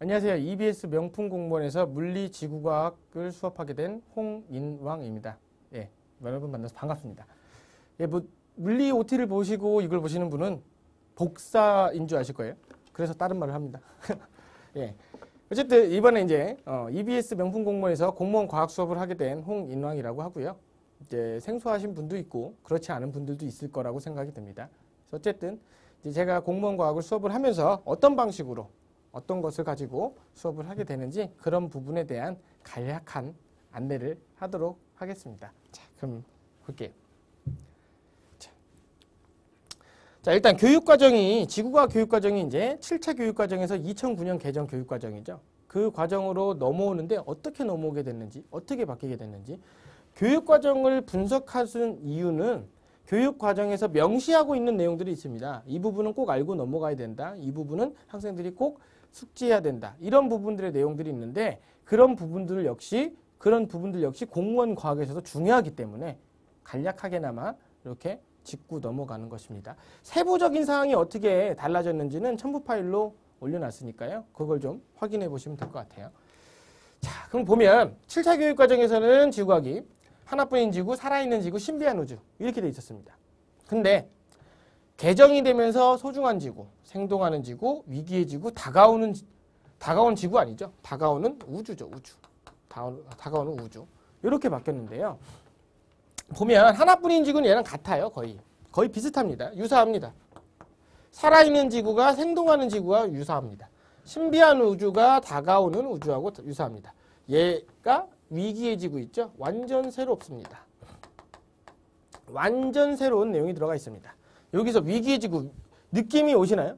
안녕하세요. EBS 명품 공무원에서 물리 지구과학을 수업하게 된 홍인왕입니다. 예, 여러분 만나서 반갑습니다. 예, 물리 OT를 보시고 이걸 보시는 분은 복사인 줄 아실 거예요. 그래서 다른 말을 합니다. 예. 어쨌든 이번에 이제 EBS 명품 공무원에서 공무원 과학 수업을 하게 된 홍인왕이라고 하고요. 이제 생소하신 분도 있고 그렇지 않은 분들도 있을 거라고 생각이 듭니다. 그래서 어쨌든 이제 제가 공무원 과학을 수업을 하면서 어떤 방식으로 어떤 것을 가지고 수업을 하게 되는지 그런 부분에 대한 간략한 안내를 하도록 하겠습니다. 자, 그럼 볼게요. 자, 일단 교육과정이, 지구과학 교육과정이 이제 7차 교육과정에서 2009년 개정 교육과정이죠. 그 과정으로 넘어오는데 어떻게 넘어오게 됐는지, 어떻게 바뀌게 됐는지, 교육과정을 분석하는 이유는 교육과정에서 명시하고 있는 내용들이 있습니다. 이 부분은 꼭 알고 넘어가야 된다. 이 부분은 학생들이 꼭 숙지해야 된다. 이런 부분들의 내용들이 있는데 그런 부분들 역시 공무원 과학에서도 중요하기 때문에 간략하게나마 이렇게 짚고 넘어가는 것입니다. 세부적인 사항이 어떻게 달라졌는지는 첨부 파일로 올려놨으니까요. 그걸 좀 확인해 보시면 될 것 같아요. 자, 그럼 보면 7차 교육과정에서는 지구과학이 하나뿐인 지구, 살아있는 지구, 신비한 우주 이렇게 돼 있었습니다. 근데 개정이 되면서 소중한 지구, 생동하는 지구, 위기의 지구, 다가온 지구 아니죠. 다가오는 우주죠. 우주. 다가오는 우주. 이렇게 바뀌었는데요. 보면 하나뿐인 지구는 얘랑 같아요. 거의 비슷합니다. 유사합니다. 살아있는 지구가 생동하는 지구와 유사합니다. 신비한 우주가 다가오는 우주하고 유사합니다. 얘가 위기의 지구 있죠. 완전 새롭습니다. 완전 새로운 내용이 들어가 있습니다. 여기서 위기의 지구 느낌이 오시나요?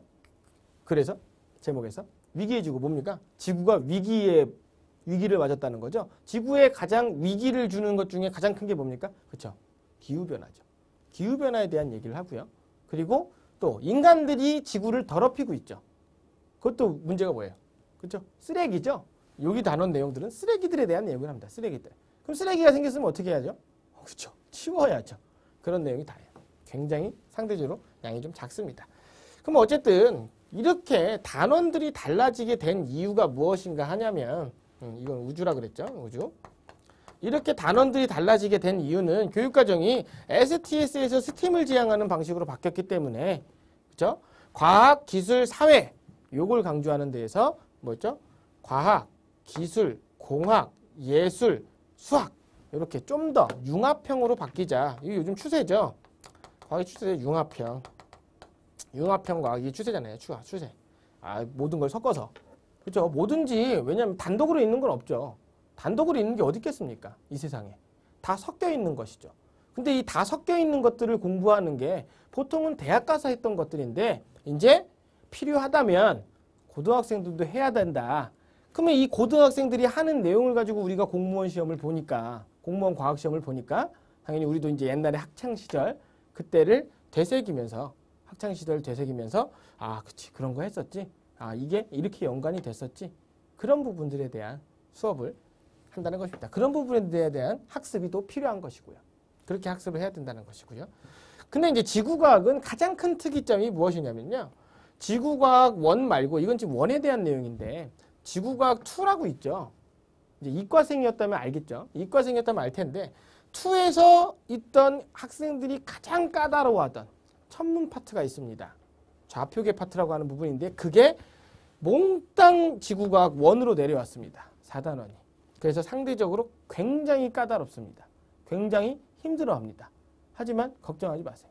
그래서 제목에서 위기의 지구 뭡니까? 지구가 위기를 맞았다는 거죠. 지구에 가장 위기를 주는 것 중에 가장 큰 게 뭡니까? 그렇죠. 기후변화죠. 기후변화에 대한 얘기를 하고요. 그리고 또 인간들이 지구를 더럽히고 있죠. 그것도 문제가 뭐예요? 그렇죠. 쓰레기죠. 여기 단원 내용들은 쓰레기들에 대한 내용을 합니다. 쓰레기들. 그럼 쓰레기가 생겼으면 어떻게 해야죠? 그렇죠. 치워야죠. 그런 내용이 다예요. 굉장히 상대적으로 양이 좀 작습니다. 그럼 어쨌든 이렇게 단원들이 달라지게 된 이유가 무엇인가 하냐면 이건 우주라 그랬죠. 우주. 이렇게 단원들이 달라지게 된 이유는 교육과정이 STS에서 스팀을 지향하는 방식으로 바뀌었기 때문에 그렇죠? 과학, 기술, 사회 요걸 강조하는 데에서 뭐였죠? 과학, 기술, 공학, 예술, 수학 이렇게 좀 더 융합형으로 바뀌자. 이게 요즘 추세죠. 과학의 추세 융합형. 융합형 과학이 추세잖아요. 추세. 모든 걸 섞어서. 그렇죠. 뭐든지 왜냐하면 단독으로 있는 건 없죠. 단독으로 있는 게 어디 있겠습니까? 이 세상에. 다 섞여 있는 것이죠. 근데 이 다 섞여 있는 것들을 공부하는 게 보통은 대학 가서 했던 것들인데 이제 필요하다면 고등학생들도 해야 된다. 그러면 이 고등학생들이 하는 내용을 가지고 우리가 공무원 시험을 보니까 공무원 과학 시험을 보니까 당연히 우리도 이제 옛날에 학창 시절 그때를 되새기면서 학창시절 되새기면서 그치 그런 거 했었지. 이게 이렇게 연관이 됐었지. 그런 부분들에 대한 수업을 한다는 것입니다. 그런 부분에 대한 학습이 또 필요한 것이고요. 그렇게 학습을 해야 된다는 것이고요. 근데 이제 지구과학은 가장 큰 특이점이 무엇이냐면요. 지구과학 1 말고 이건 지금 1에 대한 내용인데 지구과학 2라고 있죠. 이제 이과생이었다면 알겠죠. 이과생이었다면 알 텐데 2에서 있던 학생들이 가장 까다로워하던 천문 파트가 있습니다. 좌표계 파트라고 하는 부분인데 그게 몽땅 지구과학 1으로 내려왔습니다. 4단원이. 그래서 상대적으로 굉장히 까다롭습니다. 굉장히 힘들어합니다. 하지만 걱정하지 마세요.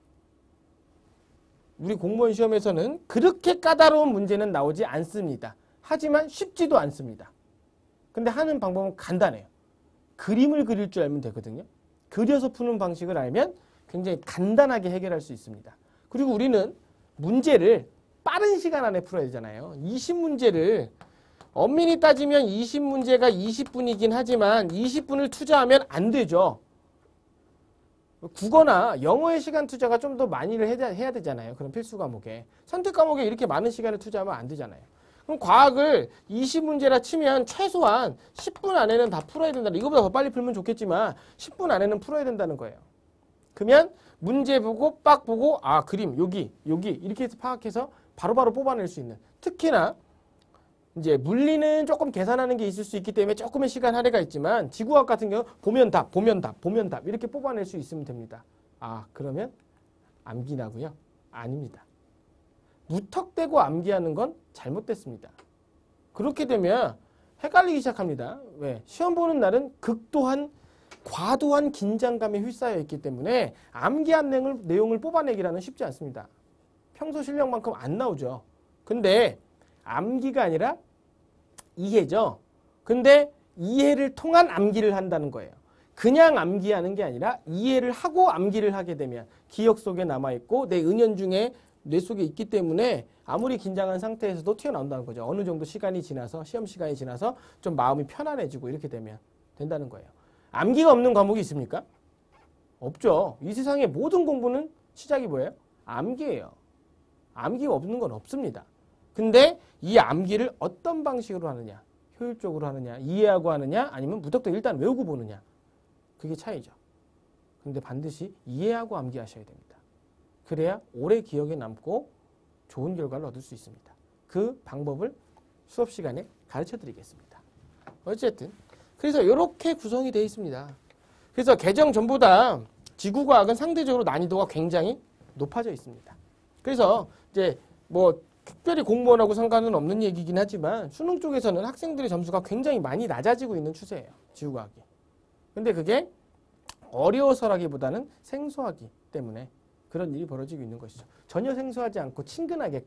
우리 공무원 시험에서는 그렇게 까다로운 문제는 나오지 않습니다. 하지만 쉽지도 않습니다. 근데 하는 방법은 간단해요. 그림을 그릴 줄 알면 되거든요. 그려서 푸는 방식을 알면 굉장히 간단하게 해결할 수 있습니다. 그리고 우리는 문제를 빠른 시간 안에 풀어야 되잖아요. 20문제를 엄밀히 따지면 20문제가 20분이긴 하지만 20분을 투자하면 안 되죠. 국어나 영어의 시간 투자가 좀 더 많이를 해야 되잖아요. 그런 필수 과목에. 선택 과목에 이렇게 많은 시간을 투자하면 안 되잖아요. 그럼 과학을 20문제라 치면 최소한 10분 안에는 다 풀어야 된다. 이거보다 더 빨리 풀면 좋겠지만 10분 안에는 풀어야 된다는 거예요. 그러면 문제 보고 빡 보고 그림 여기 이렇게 해서 파악해서 바로바로 뽑아낼 수 있는 특히나 이제 물리는 조금 계산하는 게 있을 수 있기 때문에 조금의 시간 할애가 있지만 지구과학 같은 경우 보면 답, 보면 답, 보면 답 이렇게 뽑아낼 수 있으면 됩니다. 아, 그러면 암기나고요? 아닙니다. 무턱대고 암기하는 건 잘못됐습니다. 그렇게 되면 헷갈리기 시작합니다. 왜? 시험 보는 날은 극도한 과도한 긴장감에 휩싸여 있기 때문에 암기한 내용을 뽑아내기라는 쉽지 않습니다. 평소 실력만큼 안 나오죠. 근데 암기가 아니라 이해죠. 근데 이해를 통한 암기를 한다는 거예요. 그냥 암기하는 게 아니라 이해를 하고 암기를 하게 되면 기억 속에 남아있고 내 은연중에 뇌 속에 있기 때문에 아무리 긴장한 상태에서도 튀어나온다는 거죠. 어느 정도 시간이 지나서 시험 시간이 지나서 좀 마음이 편안해지고 이렇게 되면 된다는 거예요. 암기가 없는 과목이 있습니까? 없죠. 이 세상의 모든 공부는 시작이 뭐예요? 암기예요. 암기가 없는 건 없습니다. 근데 이 암기를 어떤 방식으로 하느냐, 효율적으로 하느냐, 이해하고 하느냐, 아니면 무턱대고 일단 외우고 보느냐, 그게 차이죠. 근데 반드시 이해하고 암기하셔야 됩니다. 그래야 오래 기억에 남고 좋은 결과를 얻을 수 있습니다. 그 방법을 수업 시간에 가르쳐 드리겠습니다. 어쨌든 그래서 이렇게 구성이 되어 있습니다. 그래서 개정 전보다 지구과학은 상대적으로 난이도가 굉장히 높아져 있습니다. 그래서 이제 뭐 특별히 공무원하고 상관은 없는 얘기긴 하지만 수능 쪽에서는 학생들의 점수가 굉장히 많이 낮아지고 있는 추세예요. 지구과학이. 근데 그게 어려워서라기보다는 생소하기 때문에 그런 일이 벌어지고 있는 것이죠. 전혀 생소하지 않고 친근하게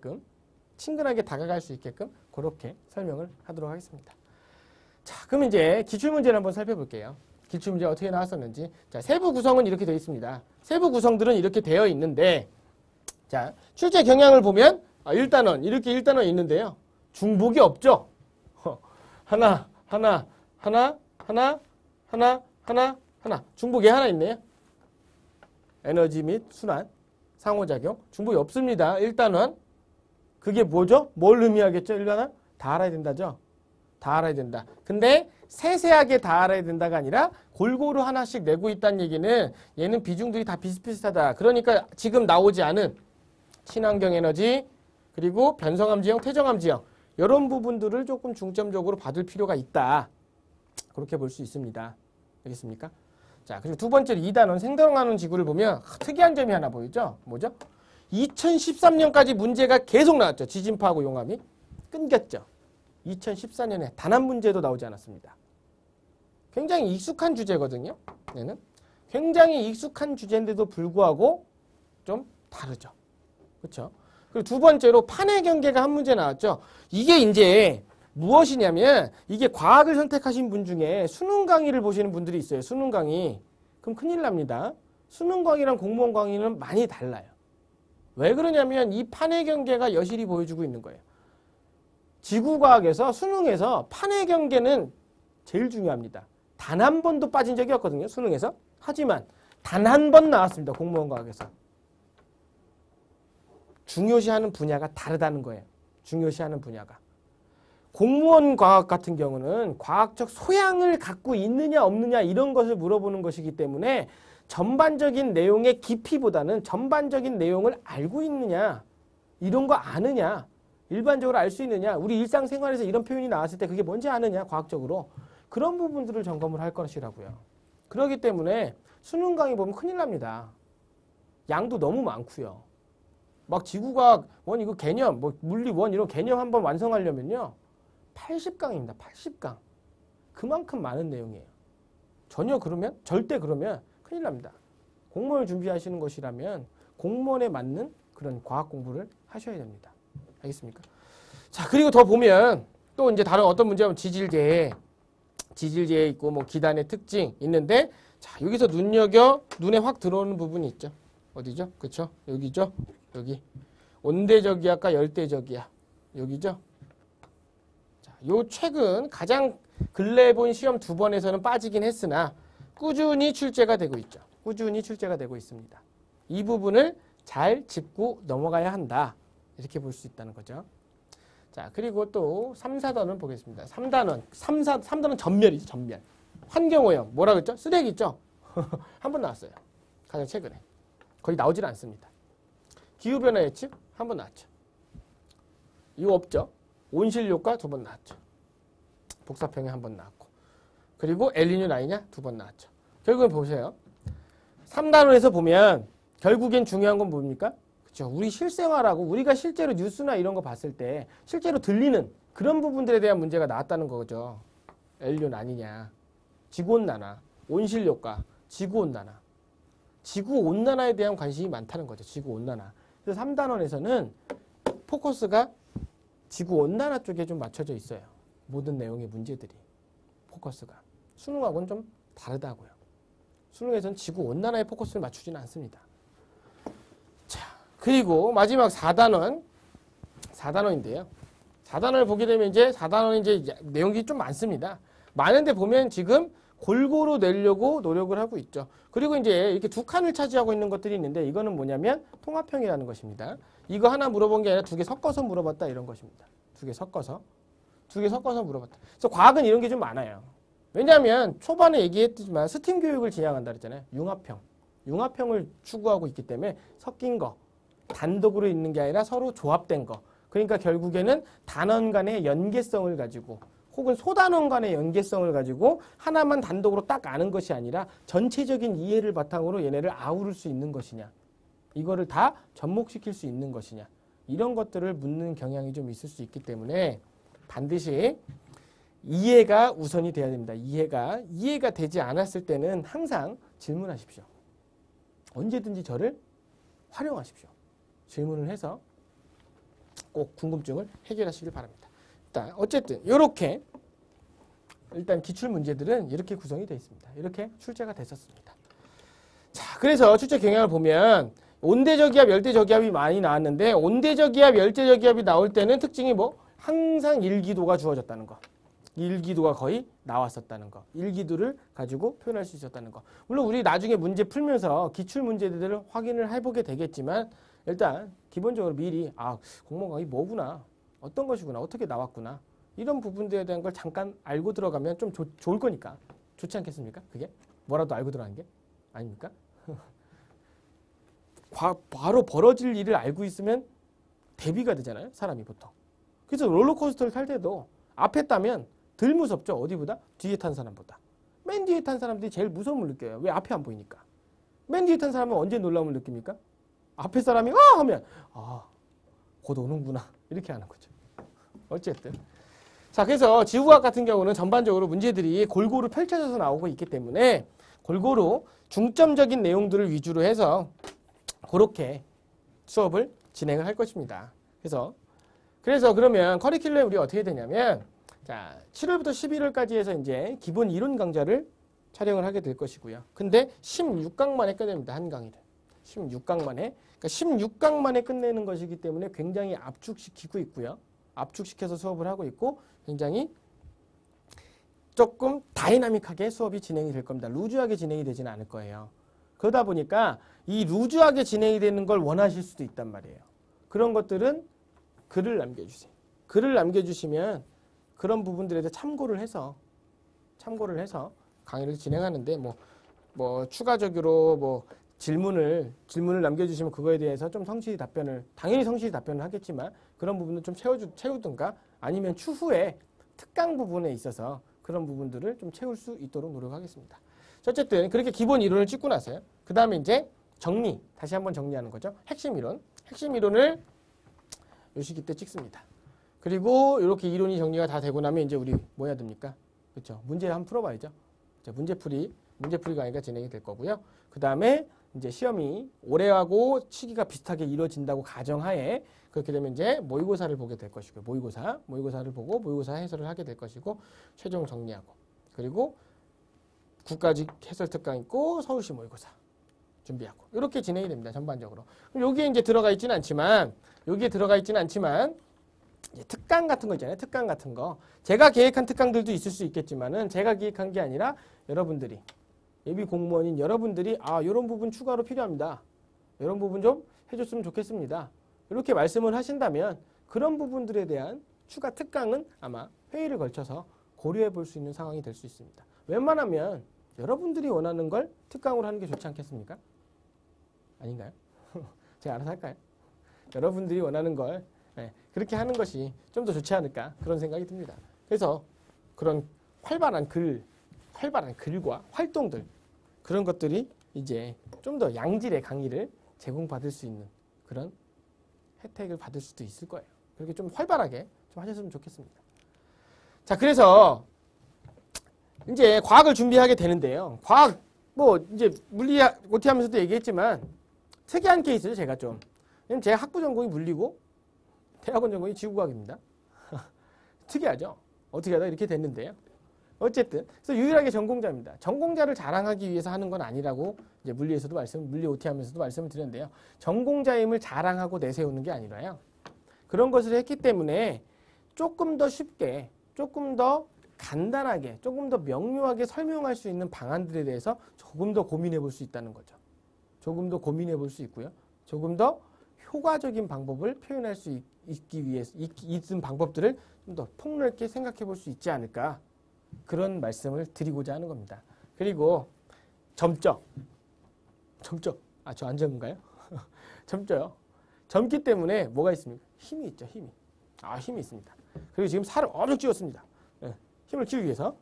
다가갈 수 있게끔 그렇게 설명을 하도록 하겠습니다. 자, 그럼 이제 기출문제를 한번 살펴볼게요. 기출문제 어떻게 나왔었는지. 자, 세부 구성은 이렇게 되어 있습니다. 세부 구성들은 이렇게 되어 있는데, 자, 출제 경향을 보면 1단원, 이렇게 1단원 있는데요. 중복이 없죠? 하나. 중복이 하나 있네요. 에너지 및 순환, 상호작용. 중복이 없습니다. 1단원. 그게 뭐죠? 뭘 의미하겠죠? 1단원? 다 알아야 된다죠? 다 알아야 된다. 근데 세세하게 다 알아야 된다가 아니라 골고루 하나씩 내고 있다는 얘기는 얘는 비중들이 다 비슷비슷하다. 그러니까 지금 나오지 않은 친환경 에너지 그리고 변성함 지형, 퇴적함 지형 이런 부분들을 조금 중점적으로 받을 필요가 있다. 그렇게 볼 수 있습니다. 알겠습니까? 자, 그리고 두 번째로 2단원 생성하는 지구를 보면 특이한 점이 하나 보이죠? 뭐죠? 2013년까지 문제가 계속 나왔죠. 지진파하고 용암이 끊겼죠. 2014년에 단 한 문제도 나오지 않았습니다. 굉장히 익숙한 주제거든요. 얘는 굉장히 익숙한 주제인데도 불구하고 좀 다르죠. 그렇죠? 그리고 두 번째로 판의 경계가 한 문제 나왔죠. 이게 이제 무엇이냐면 이게 과학을 선택하신 분 중에 수능 강의를 보시는 분들이 있어요. 수능 강의. 그럼 큰일 납니다. 수능 강의랑 공무원 강의는 많이 달라요. 왜 그러냐면 이 판의 경계가 여실히 보여주고 있는 거예요. 지구과학에서 수능에서 판의 경계는 제일 중요합니다. 단 한 번도 빠진 적이 없거든요. 수능에서. 하지만 단 한 번 나왔습니다. 공무원 과학에서. 중요시하는 분야가 다르다는 거예요. 중요시하는 분야가. 공무원 과학 같은 경우는 과학적 소양을 갖고 있느냐 없느냐 이런 것을 물어보는 것이기 때문에 전반적인 내용의 깊이보다는 전반적인 내용을 알고 있느냐 이런 거 아느냐 일반적으로 알 수 있느냐 우리 일상생활에서 이런 표현이 나왔을 때 그게 뭔지 아느냐 과학적으로 그런 부분들을 점검을 할 것이라고요. 그렇기 때문에 수능 강의 보면 큰일 납니다. 양도 너무 많고요. 막 지구과학 원 이거 개념 뭐 물리 원 이런 개념 한번 완성하려면요. 80강입니다. 80강. 그만큼 많은 내용이에요. 절대 그러면 큰일 납니다. 공무원을 준비하시는 것이라면 공무원에 맞는 그런 과학 공부를 하셔야 됩니다. 알겠습니까? 자, 그리고 더 보면 또 이제 다른 어떤 문제하면 지질계 있고 뭐 기단의 특징 있는데 자, 여기서 눈에 확 들어오는 부분이 있죠. 어디죠? 그쵸? 여기죠? 여기. 온대저기압과 열대저기압. 여기죠? 자, 요 최근 가장 근래에 본 시험 2번에서는 빠지긴 했으나 꾸준히 출제가 되고 있죠. 꾸준히 출제가 되고 있습니다. 이 부분을 잘 짚고 넘어가야 한다. 이렇게 볼 수 있다는 거죠. 자, 그리고 또 3, 4단원 보겠습니다. 3단원 전멸이죠, 전멸. 환경오염, 뭐라 그랬죠? 쓰레기 있죠? 한 번 나왔어요. 가장 최근에. 거의 나오질 않습니다. 기후변화 예측? 한 번 나왔죠. 이거 없죠? 온실효과 2번 나왔죠. 복사평행 1번 나왔고. 그리고 엘니뇨 라니냐 2번 나왔죠. 결국은 보세요. 3단원에서 보면 결국엔 중요한 건 뭡니까? 그렇죠. 우리 실생활하고 우리가 실제로 뉴스나 이런 거 봤을 때 실제로 들리는 그런 부분들에 대한 문제가 나왔다는 거죠. 엘니뇨 라니냐, 지구온난화, 온실효과, 지구온난화. 지구온난화에 대한 관심이 많다는 거죠. 지구온난화. 그래서 3단원에서는 포커스가 지구온난화 쪽에 좀 맞춰져 있어요. 모든 내용의 문제들이. 포커스가. 수능하고는 좀 다르다고요. 수능에서는 지구온난화에 포커스를 맞추지는 않습니다. 자, 그리고 마지막 4단원. 4단원인데요. 4단원을 보게 되면 이제 4단원이 이제 내용이 좀 많습니다. 많은데 보면 지금 골고루 내려고 노력을 하고 있죠. 그리고 이제 이렇게 두 칸을 차지하고 있는 것들이 있는데 이거는 뭐냐면 통합형이라는 것입니다. 이거 하나 물어본 게 아니라 두 개 섞어서 물어봤다 이런 것입니다. 두 개 섞어서 물어봤다. 그래서 과학은 이런 게 좀 많아요. 왜냐하면 초반에 얘기했지만 스팀 교육을 지향한다 그랬잖아요. 융합형을 추구하고 있기 때문에 섞인 거, 단독으로 있는 게 아니라 서로 조합된 거. 그러니까 결국에는 단원 간의 연계성을 가지고 혹은 소단원 간의 연계성을 가지고 하나만 단독으로 딱 아는 것이 아니라 전체적인 이해를 바탕으로 얘네를 아우를 수 있는 것이냐. 이거를 다 접목시킬 수 있는 것이냐. 이런 것들을 묻는 경향이 좀 있을 수 있기 때문에 반드시 이해가 우선이 돼야 됩니다. 이해가 되지 않았을 때는 항상 질문하십시오. 언제든지 저를 활용하십시오. 질문을 해서 꼭 궁금증을 해결하시길 바랍니다. 일단 어쨌든 이렇게 일단 기출 문제들은 이렇게 구성이 되어 있습니다. 이렇게 출제가 됐었습니다. 자, 그래서 출제 경향을 보면 온대저기압, 열대저기압이 많이 나왔는데 온대저기압, 열대저기압이 나올 때는 특징이 뭐? 항상 일기도가 주어졌다는 거. 일기도가 거의 나왔었다는 거. 일기도를 가지고 표현할 수 있었다는 거. 물론 우리 나중에 문제 풀면서 기출 문제들을 확인을 해보게 되겠지만 일단 기본적으로 미리 공모강이 뭐구나. 어떤 것이구나. 어떻게 나왔구나. 이런 부분들에 대한 걸 잠깐 알고 들어가면 좀 좋을 거니까. 좋지 않겠습니까? 그게? 뭐라도 알고 들어가는 게? 아닙니까? 바로 벌어질 일을 알고 있으면 대비가 되잖아요. 사람이 보통. 그래서 롤러코스터를 탈 때도 앞에 따면 덜 무섭죠. 어디보다? 뒤에 탄 사람보다. 맨 뒤에 탄 사람들이 제일 무서움을 느껴요. 왜? 앞에 안 보이니까. 맨 뒤에 탄 사람은 언제 놀라움을 느낍니까? 앞에 사람이 하면 곧 오는구나. 이렇게 하는 거죠. 어쨌든. 자, 그래서 지구과학 같은 경우는 전반적으로 문제들이 골고루 펼쳐져서 나오고 있기 때문에 골고루 중점적인 내용들을 위주로 해서 그렇게 수업을 진행을 할 것입니다. 그래서 그러면 커리큘럼이 우리가 어떻게 되냐면 자, 7월부터 11월까지 해서 이제 기본 이론 강좌를 촬영을 하게 될 것이고요. 근데 16강 만에 끝냅니다. 한 강의를. 16강 만에. 그러니까 16강 만에 끝내는 것이기 때문에 굉장히 압축시키고 있고요. 압축시켜서 수업을 하고 있고 굉장히 조금 다이나믹하게 수업이 진행이 될 겁니다. 루즈하게 진행이 되지는 않을 거예요. 그러다 보니까 이 루즈하게 진행이 되는 걸 원하실 수도 있단 말이에요. 그런 것들은 글을 남겨주세요. 글을 남겨주시면 그런 부분들에 대해 참고를 해서 강의를 진행하는데 뭐 추가적으로 질문을 남겨주시면 그거에 대해서 좀 당연히 성실히 답변을 하겠지만 그런 부분을 좀 채우든가 아니면 추후에 특강 부분에 있어서 그런 부분들을 좀 채울 수 있도록 노력하겠습니다. 어쨌든 그렇게 기본 이론을 찍고 나서요. 그 다음에 이제 다시 한번 정리하는 거죠. 핵심 이론을 요 시기 때 찍습니다. 그리고 이렇게 이론이 정리가 다 되고 나면 이제 우리 뭐 해야 됩니까? 그렇죠. 문제 한번 풀어봐야죠. 문제풀이 강의가 진행이 될 거고요. 그 다음에 이제 시험이 올해하고 시기가 비슷하게 이루어진다고 가정하에 그렇게 되면 이제 모의고사를 보게 될 것이고요. 모의고사를 보고 모의고사 해설을 하게 될 것이고 최종 정리하고 그리고 국가직 해설 특강 있고 서울시 모의고사 준비하고 이렇게 진행이 됩니다. 전반적으로. 여기에 이제 들어가 있지는 않지만 이제 특강 같은 거 있잖아요. 특강 같은 거. 제가 계획한 특강들도 있을 수 있겠지만은 제가 기획한 게 아니라 여러분들이 예비 공무원인 여러분들이 이런 부분 추가로 필요합니다. 이런 부분 좀 해줬으면 좋겠습니다. 이렇게 말씀을 하신다면 그런 부분들에 대한 추가 특강은 아마 회의를 걸쳐서 고려해 볼 수 있는 상황이 될 수 있습니다. 웬만하면 여러분들이 원하는 걸 특강으로 하는 게 좋지 않겠습니까? 아닌가요? 제가 알아서 할까요? 여러분들이 원하는 걸 예, 그렇게 하는 것이 좀 더 좋지 않을까 그런 생각이 듭니다. 그래서 그런 활발한 글과 활동들 그런 것들이 이제 좀 더 양질의 강의를 제공받을 수 있는 그런 혜택을 받을 수도 있을 거예요. 그렇게 좀 활발하게 좀 하셨으면 좋겠습니다. 자, 그래서 이제 과학을 준비하게 되는데요. 과학 뭐 이제 물리 OT 하면서도 얘기했지만 특이한 케이스죠. 제가 좀 제 학부 전공이 물리고 대학원 전공이 지구과학입니다. 특이하죠. 어떻게 하다 이렇게 됐는데요. 어쨌든 그래서 유일하게 전공자입니다. 전공자를 자랑하기 위해서 하는 건 아니라고 이제 물리에서도 물리 OT 하면서도 말씀을 드렸는데요. 전공자임을 자랑하고 내세우는 게 아니라요. 그런 것을 했기 때문에 조금 더 쉽게, 조금 더 간단하게, 조금 더 명료하게 설명할 수 있는 방안들에 대해서 조금 더 고민해 볼 수 있다는 거죠. 조금 더 고민해 볼 수 있고요. 조금 더 효과적인 방법을 표현할 수 있기 위해서 있는 방법들을 좀 더 폭넓게 생각해 볼 수 있지 않을까 그런 말씀을 드리고자 하는 겁니다. 그리고 젊죠. 아, 저 안 젊은가요? 젊죠. 젊기 때문에 뭐가 있습니까? 힘이 있죠. 힘이 있습니다. 그리고 지금 살을 엄청 찌웠습니다. 네, 힘을 키우기 위해서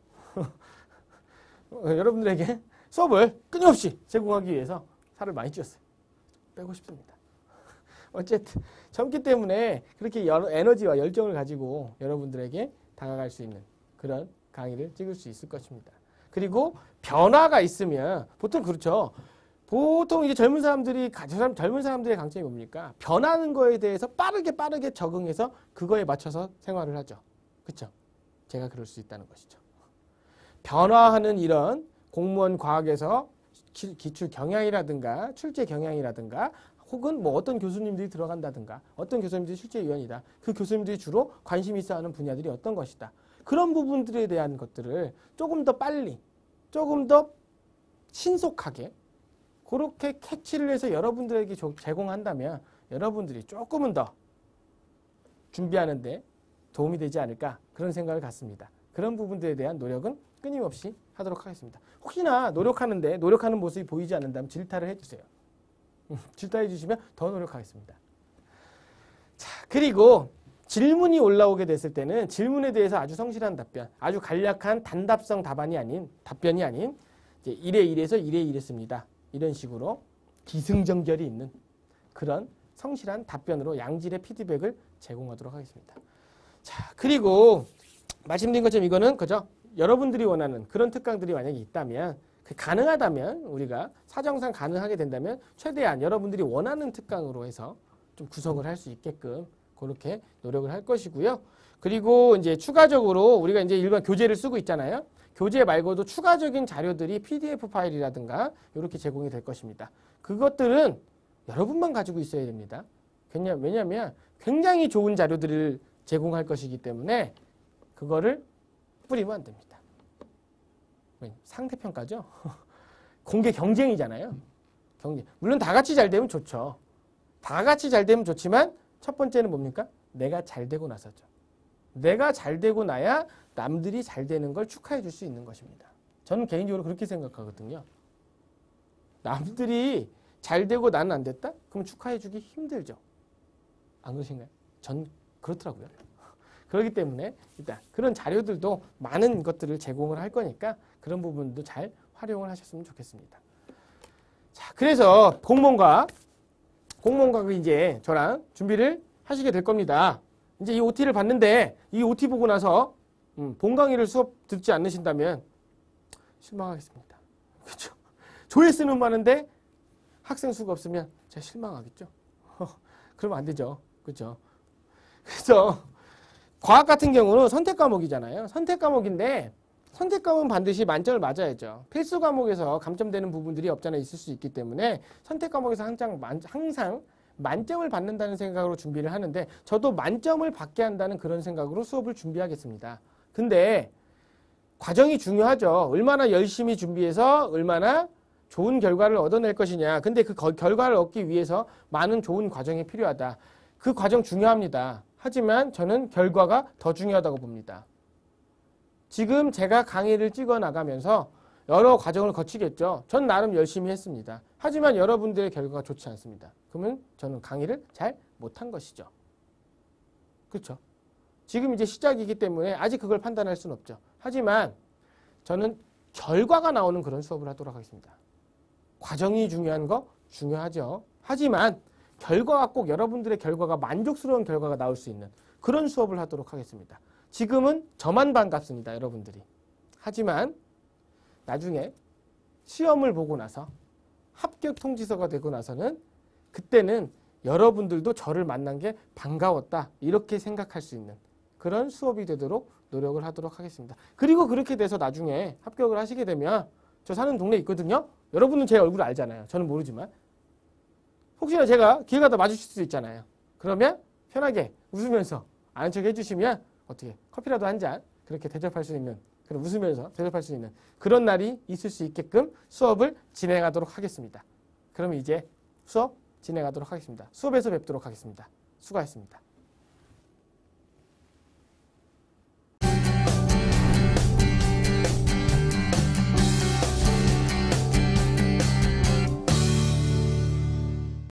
여러분들에게 수업을 끊임없이 제공하기 위해서 살을 많이 찌웠어요. 빼고 싶습니다. 어쨌든 젊기 때문에 그렇게 에너지와 열정을 가지고 여러분들에게 다가갈 수 있는 그런 강의를 찍을 수 있을 것입니다. 그리고 변화가 있으면 보통 그렇죠. 보통 이제 젊은 사람들의 강점이 뭡니까? 변하는 거에 대해서 빠르게 적응해서 그거에 맞춰서 생활을 하죠. 그렇죠? 제가 그럴 수 있다는 것이죠. 변화하는 이런 공무원 과학에서 기출 경향이라든가 출제 경향이라든가 혹은 뭐 어떤 교수님들이 들어간다든가 어떤 교수님들이 출제위원이다. 그 교수님들이 주로 관심 있어 하는 분야들이 어떤 것이다. 그런 부분들에 대한 것들을 조금 더 빨리, 조금 더 신속하게 그렇게 캐치를 해서 여러분들에게 제공한다면 여러분들이 조금은 더 준비하는데 도움이 되지 않을까 그런 생각을 갖습니다. 그런 부분들에 대한 노력은 끊임없이 하도록 하겠습니다. 혹시나 노력하는 모습이 보이지 않는다면 질타를 해주세요. 질타해 주시면 더 노력하겠습니다. 자, 그리고 질문이 올라오게 됐을 때는 질문에 대해서 아주 성실한 답변, 아주 간략한 단답성 답변이 아닌 이제 1에 1에서 1에 1했습니다. 이런 식으로 기승전결이 있는 그런 성실한 답변으로 양질의 피드백을 제공하도록 하겠습니다. 자, 그리고 말씀드린 것처럼 이거는 그죠? 여러분들이 원하는 그런 특강들이 만약에 있다면 가능하다면 우리가 사정상 가능하게 된다면 최대한 여러분들이 원하는 특강으로 해서 좀 구성을 할 수 있게끔 그렇게 노력을 할 것이고요. 그리고 이제 추가적으로 우리가 이제 일반 교재를 쓰고 있잖아요. 교재 말고도 추가적인 자료들이 PDF 파일이라든가 이렇게 제공이 될 것입니다. 그것들은 여러분만 가지고 있어야 됩니다. 왜냐하면 굉장히 좋은 자료들을 제공할 것이기 때문에 그거를 뿌리면 안 됩니다. 상대평가죠. 공개 경쟁이잖아요. 물론 다 같이 잘 되면 좋죠. 다 같이 잘 되면 좋지만 첫 번째는 뭡니까? 내가 잘 되고 나서죠. 내가 잘 되고 나야 남들이 잘 되는 걸 축하해 줄 수 있는 것입니다. 저는 개인적으로 그렇게 생각하거든요. 남들이 잘 되고 나는 안 됐다? 그럼 축하해 주기 힘들죠. 안 그러신가요? 전 그렇더라고요. 그렇기 때문에 일단 그런 자료들도 많은 것들을 제공을 할 거니까 그런 부분도 잘 활용을 하셨으면 좋겠습니다. 자, 그래서 공무원과학을 이제 저랑 준비를 하시게 될 겁니다. 이제 이 OT를 봤는데 이 OT 보고 나서 본 강의를 수업 듣지 않으신다면 실망하겠습니다. 그렇죠? 조회수는 많은데 학생 수가 없으면 제가 실망하겠죠. 그러면 안 되죠. 그렇죠? 그래서 과학 같은 경우는 선택 과목이잖아요. 선택 과목인데 선택 과목은 반드시 만점을 맞아야죠. 필수 과목에서 감점되는 부분들이 없잖아 있을 수 있기 때문에 선택 과목에서 항상 만점을 받는다는 생각으로 준비를 하는데 저도 만점을 받게 한다는 그런 생각으로 수업을 준비하겠습니다. 근데 과정이 중요하죠. 얼마나 열심히 준비해서 얼마나 좋은 결과를 얻어낼 것이냐. 근데 그 결과를 얻기 위해서 많은 좋은 과정이 필요하다. 그 과정 중요합니다. 하지만 저는 결과가 더 중요하다고 봅니다. 지금 제가 강의를 찍어 나가면서 여러 과정을 거치겠죠. 전 나름 열심히 했습니다. 하지만 여러분들의 결과가 좋지 않습니다. 그러면 저는 강의를 잘 못한 것이죠. 그렇죠? 지금 이제 시작이기 때문에 아직 그걸 판단할 수는 없죠. 하지만 저는 결과가 나오는 그런 수업을 하도록 하겠습니다. 과정이 중요한 거 중요하죠. 하지만 결과가 꼭 여러분들의 결과가 만족스러운 결과가 나올 수 있는 그런 수업을 하도록 하겠습니다. 지금은 저만 반갑습니다. 여러분들이. 하지만 나중에 시험을 보고 나서 합격 통지서가 되고 나서는 그때는 여러분들도 저를 만난 게 반가웠다. 이렇게 생각할 수 있는 그런 수업이 되도록 노력을 하도록 하겠습니다. 그리고 그렇게 돼서 나중에 합격을 하시게 되면 저 사는 동네에 있거든요. 여러분은 제 얼굴을 알잖아요. 저는 모르지만. 혹시나 제가 기회가 더 마주칠 수도 있잖아요. 그러면 편하게 웃으면서 아는 척 해주시면 어떻게 커피라도 한 잔 그렇게 대접할 수 있는 그런 웃으면서 대접할 수 있는 그런 날이 있을 수 있게끔 수업을 진행하도록 하겠습니다. 그러면 이제 수업 진행하도록 하겠습니다. 수업에서 뵙도록 하겠습니다. 수고하셨습니다.